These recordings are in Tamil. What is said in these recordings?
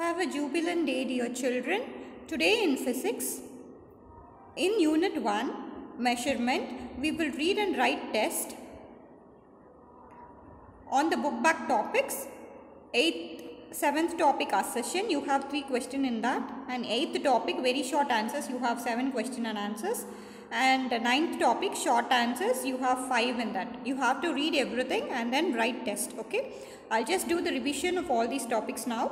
Have a jubilant day, dear children. Today in physics, in Unit 1, measurement, we will read and write test on the book back topics. 7th topic accession, you have 3 questions in that, and 8th topic very short answers, you have 7 questions and answers, and 9th topic short answers, you have 5 in that. You have to read everything and then write test. Okay, I'll just do the revision of all these topics now.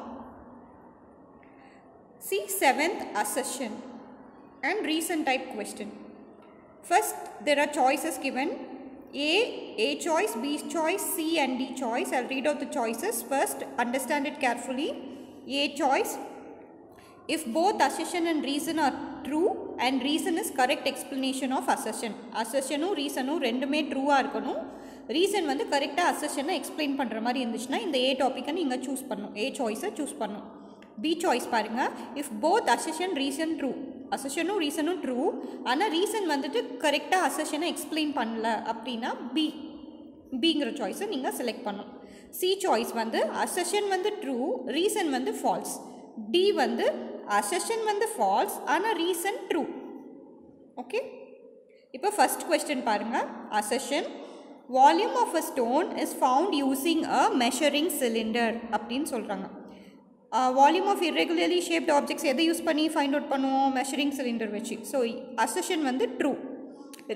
See 7th accession and reason type question. First, there are choices given: A choice, B choice, C and D choice. I'll read out the choices. First, understand it carefully. A choice: if both assertion and reason are true and reason is correct explanation of assertion. Assertion reason ரெண்டுமே true இருக்கணும். Reason வந்து correct assertion explain பண்ற மாதிரி இருந்துச்சுன்னா இந்த A topic நீங்க choose பண்ணணும். A choice choose பண்ணணும். B choice பாருங்க, if both assertion reason true, assertion reason true, ஆனா reason வந்துட்டு கரெக்டா assertion explain பண்ணல அப்படினா Bங்கிற choice நீங்க select பண்ணணும். C choice வந்து assertion வந்து true, reason வந்து false. D வந்து assertion வந்து false, ஆனா reason true. Okay? இப்போ first question பாருங்க, assertion: volume of a stone is found using a measuring cylinder அப்படினு சொல்றாங்க. Volume of irregularly shaped objects எதை யூஸ் பண்ணி ஃபைண்ட் அவுட் பண்ணுவோம்? மெஷரிங் சிலிண்டர் வச்சு. ஸோ அசர்ஷன் வந்து ட்ரூ.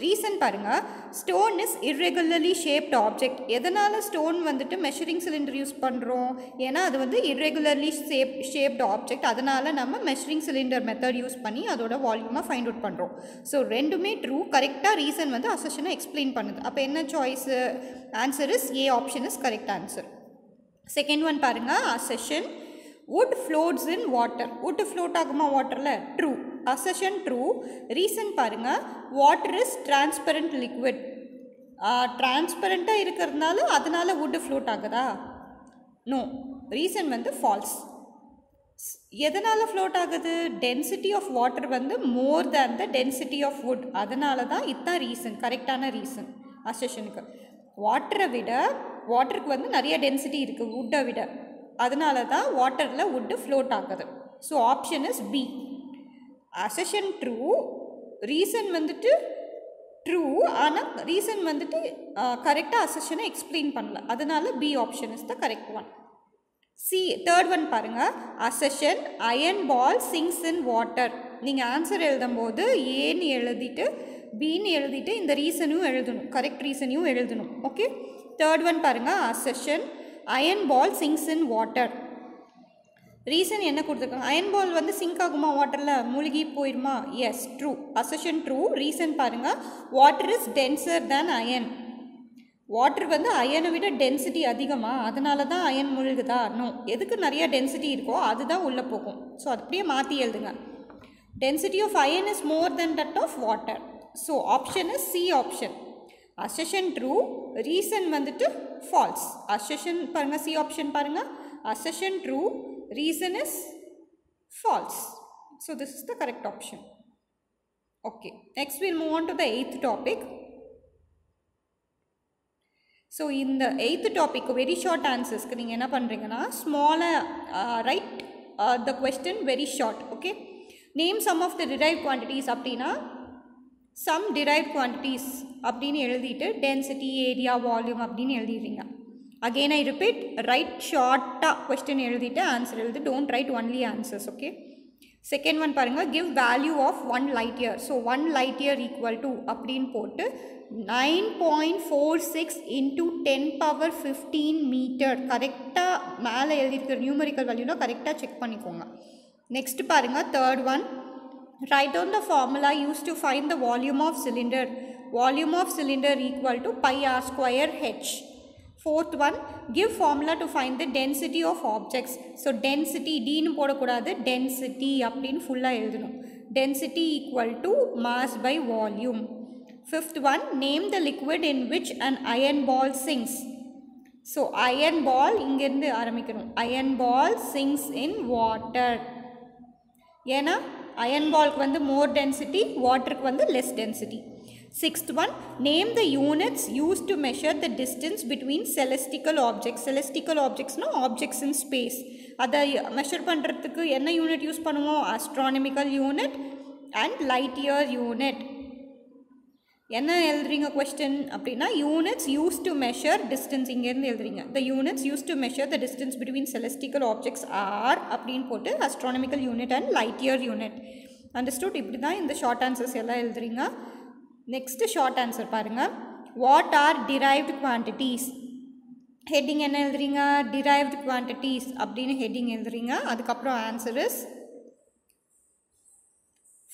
ரீசன் பாருங்கள், stone is irregularly shaped object. எதனால் ஸ்டோன் வந்துட்டு மெஷரிங் சிலிண்டர் யூஸ் பண்ணுறோம்? ஏன்னா அது வந்து irregularly shaped object, அதனால் நம்ம மெஷரிங் சிலிண்டர் மெத்தட் யூஸ் பண்ணி அதோட வால்யூமை ஃபைண்ட் அவுட் பண்ணுறோம். ஸோ ரெண்டுமே ட்ரூ. கரெக்டாக ரீசன் வந்து அசர்ஷனை எக்ஸ்பிளைன் பண்ணுது. அப்போ என்ன choice? Answer is A option is correct answer. Second one பாருங்கள், assertion: wood floats in water. wood float ஆகுமா வாட்டரில்? true. assertion true. reason பாருங்க, water is transparent liquid. டிரான்ஸ்பரண்ட்டாக இருக்கிறதுனால அதனால wood float ஆகுதா? no. reason வந்து false. எதனால் float ஆகுது? density of water வந்து more than the density of wood. அதனால தான் இதுதான் ரீசன், கரெக்டான ரீசன் assertionக்கு. வாட்டருக்கு வந்து நிறைய டென்சிட்டி இருக்குது வுட்டை விட, அதனால தான் வாட்டரில் வுட்டு ஃப்ளோட் ஆகுது. So option is B. Assertion true, reason வந்துட்டு ட்ரூ, ஆனால் ரீசன் வந்துட்டு கரெக்டாக அசர்ஷனை எக்ஸ்பிளைன் பண்ணல, அதனால B option is the correct one. C third one பாருங்கள், assertion: iron ball sinks in water. நீங்கள் ஆன்சர் எழுதும்போது ஏன்னு எழுதிட்டு பின்னு எழுதிட்டு இந்த ரீசனையும் எழுதணும், கரெக்ட் ரீசனையும் எழுதணும். ஓகே, தேர்ட் ஒன் பாருங்கள், assertion: iron ball sinks in water. Reason என்ன கொடுத்துருக்காங்க? அயன் பால் வந்து சிங்க் ஆகுமா வாட்டரில்? மூழ்கி போயிடுமா? Yes, true. Assertion true. Reason பாருங்கள், water is denser than iron. Water வந்து அயனை விட டென்சிட்டி அதிகமாக, அதனால தான் அயன் மூழ்குதா? நோ. எதுக்கு நிறைய டென்சிட்டி இருக்கோ அதுதான் உள்ளே போகும். ஸோ அது அப்படியே மாற்றி எழுதுங்க. Density of iron is more than that of water. So option is C option. Assertion true, reason வந்துட்டு ஃபால்ஸ். அசர்ஷன் பாருங்கள், சி ஆப்ஷன் பாருங்கள், assertion true, reason is false. So this is the correct option. Okay, next will move on to the 8th topic. So இந்த 8th டாபிக் வெரி ஷார்ட் ஆன்சர்ஸ்க்கு நீங்கள் என்ன பண்ணுறீங்கன்னா, ஸ்மாலாக write the question very short. Okay, name some of the derived quantities அப்படின்னா சம் டிரைவ்ட் குவான்டிட்டிஸ் அப்படின்னு எழுதிட்டு டென்சிட்டி, ஏரியா, வால்யூம் அப்படின்னு எழுதிடுறீங்க. அகெயின் ஐ ரிப்பீட், ரைட் ஷார்ட்டாக கொஸ்டின் எழுதிட்டு ஆன்சர் எழுதி, don't write only answers. Okay, second one பாருங்கள், give value of 1 light year. So 1 light year equal to அப்படின்னு போட்டு 9.46 into 10⁻15 மீட்டர் கரெக்டாக மேலே எழுதியிருக்கிற நியூமரிக்கல் வேல்யூனா கரெக்டாக செக் பண்ணிக்கோங்க. நெக்ஸ்ட் பாருங்கள், third one, write down the formula used to find the volume of cylinder. Volume of cylinder equal to pi r square h. Fourth one, give formula to find the density of objects. So density d nu போடக்கூடாது, density அப்படின்னு ஃபுல்லாக எழுதணும். Density equal to mass by volume. Fifth one, name the liquid in which an iron ball sinks. So iron ball இங்கேருந்து ஆரம்பிக்கணும். Iron ball sinks in water. ஏன்னா அயன் பால்க்கு வந்து மோர் டென்சிட்டி, வாட்டருக்கு வந்து less density. Sixth one, name the units used to measure the distance between celestial objects. Celestial objects no objects in space. அதை மெஷர் பண்ணுறதுக்கு என்ன யூனிட் யூஸ் பண்ணுவோம்? Astronomical unit and light year unit. என்ன எழுதுறீங்க கொஸ்டின் அப்படின்னா, units use to measure distance இங்கேருந்து எழுதுறீங்க. த units use to measure the distance between celestial objects R அப்படின்னு போட்டு astronomical unit and light year unit. Understood? இப்படி தான் இந்த ஷார்ட் ஆன்சர்ஸ் எல்லாம் எழுதுறீங்க. நெக்ஸ்ட் ஷார்ட் ஆன்சர் பாருங்கள். What are derived quantities? Heading என்ன எழுதுறீங்க? டிரைவ்டு குவான்டிட்டிஸ் அப்படின்னு ஹெட்டிங் எழுதுறீங்க. அதுக்கப்புறம் answer is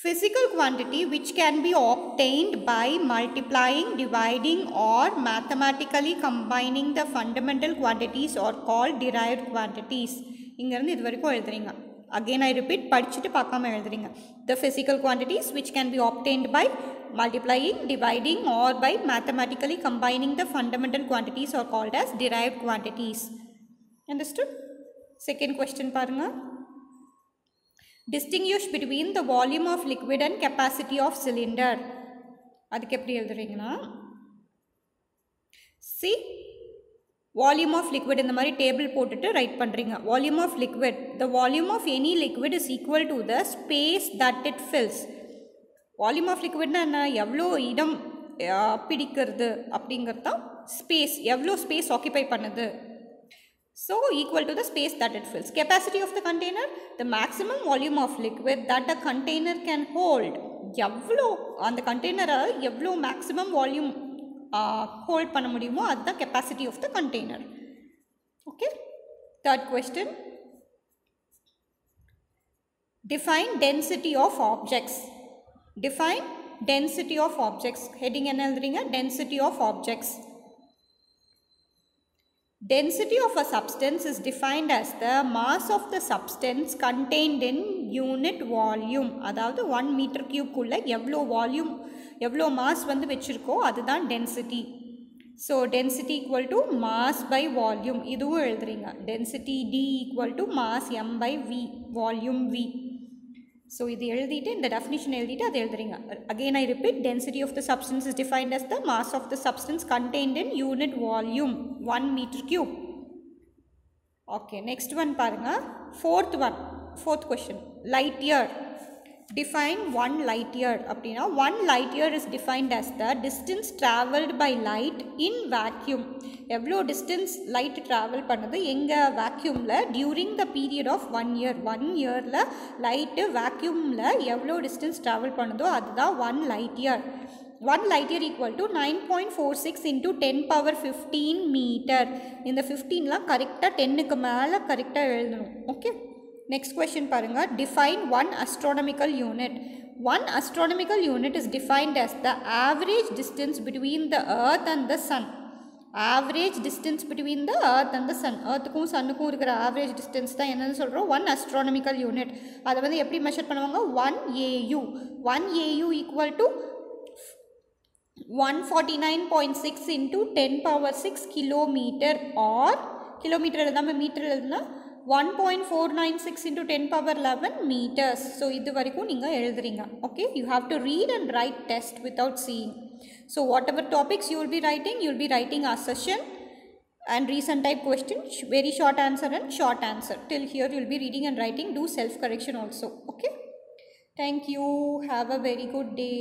physical quantity which can be obtained by multiplying, dividing or mathematically combining the fundamental quantities are called derived quantities. இங்கிருந்து இது வரைக்கும் எழுதுறீங்க. Again I repeat, படிச்சுட்டு பார்க்காம எழுதுறீங்க. The physical quantities which can be obtained by multiplying, dividing or by mathematically combining the fundamental quantities are called as derived quantities. Understood? Second question பாருங்க. Distinguish between the volume of liquid and capacity of cylinder. அதுக்கு எப்படி எழுதுறீங்கன்னா, see, volume of liquid இந்த மாதிரி டேபிள் போட்டுட்டு ரைட் பண்ணுறீங்க. volume of liquid, the volume of any liquid is equal to the space that it fills. volume of liquidனா என்ன? எவ்வளோ இடம் பிடிக்கிறது அப்படிங்கிறது தான் ஸ்பேஸ். எவ்வளோ ஸ்பேஸ் ஆக்கியபை பண்ணுது. So equal to the space that it fills. Capacity of the container, the maximum volume of liquid that a container can hold. எவ்வளோ அந்த கண்டெய்னரை எவ்வளோ மேக்ஸிமம் வால்யூம் ஹோல்ட் பண்ண முடியுமோ அதுதான் capacity of the container. Okay. Third question, define density of objects. Define density of objects. Heading என்ன எழுதுறீங்க? Density of objects. Density of a substance is defined as the mass of the substance contained in unit volume. அதாவது 1 மீட்டர் கியூப்குள்ள எவ்வளோ வால்யூம் எவ்வளோ மாஸ் வந்து வச்சுருக்கோ அதுதான் density. So density equal to mass by volume. இதுவும் எழுதுறீங்க. Density D equal to mass M by V, volume V. So இது எழுதிட்டு இந்த டெஃபினிஷன் எழுதிட்டு அது எழுதுறீங்க. Again I repeat, density of the substance is defined as the mass of the substance contained in unit volume 1 metre cube. Okay, next one பாருங்க. Fourth question, light year. Define 1 light year அப்படின்னா 1 light year is defined as the distance traveled by light in vacuum. எவ்வளோ டிஸ்டன்ஸ் லைட் ட்ராவல் பண்ணுது எங்கே? வேக்யூமில் during the period of 1 year. 1 இயரில் லைட்டு வேக்யூமில் எவ்வளோ டிஸ்டன்ஸ் ட்ராவல் பண்ணுதோ அதுதான் 1 light year. 1 light year equal to 9.46 into 10 power 15 metre. இந்த 15லாம் கரெக்டாக 10க்கு மேலே கரெக்டாக எழுதணும். ஓகே. Next question பாருங்க. Define 1 astronomical unit. 1 astronomical unit is defined as the average distance between the earth and the sun. Average distance between the earth and the sun. earthக்கும் sunனுக்கும் இருக்கிற average distance தான் என்னன்னு சொல்கிறோம்? 1 astronomical unit. அதை வந்து எப்படி மெஷர் பண்ணுவாங்க? 1 AU. 1 AU equal to 149.6 into 10 power 6 kilometre. Or kilometre எழுதாமல் மீட்டர் எழுதுனா 1.496 into 10 power 11 meters. So இது வரைக்கும் நீங்கள் எழுதுறீங்க. Okay, you have to read and write test without seeing. So whatever topics you will be writing assertion and recent type question, very short answer and short answer. Till here you will be reading and writing. Do self correction also. Okay, thank you. Have a very good day.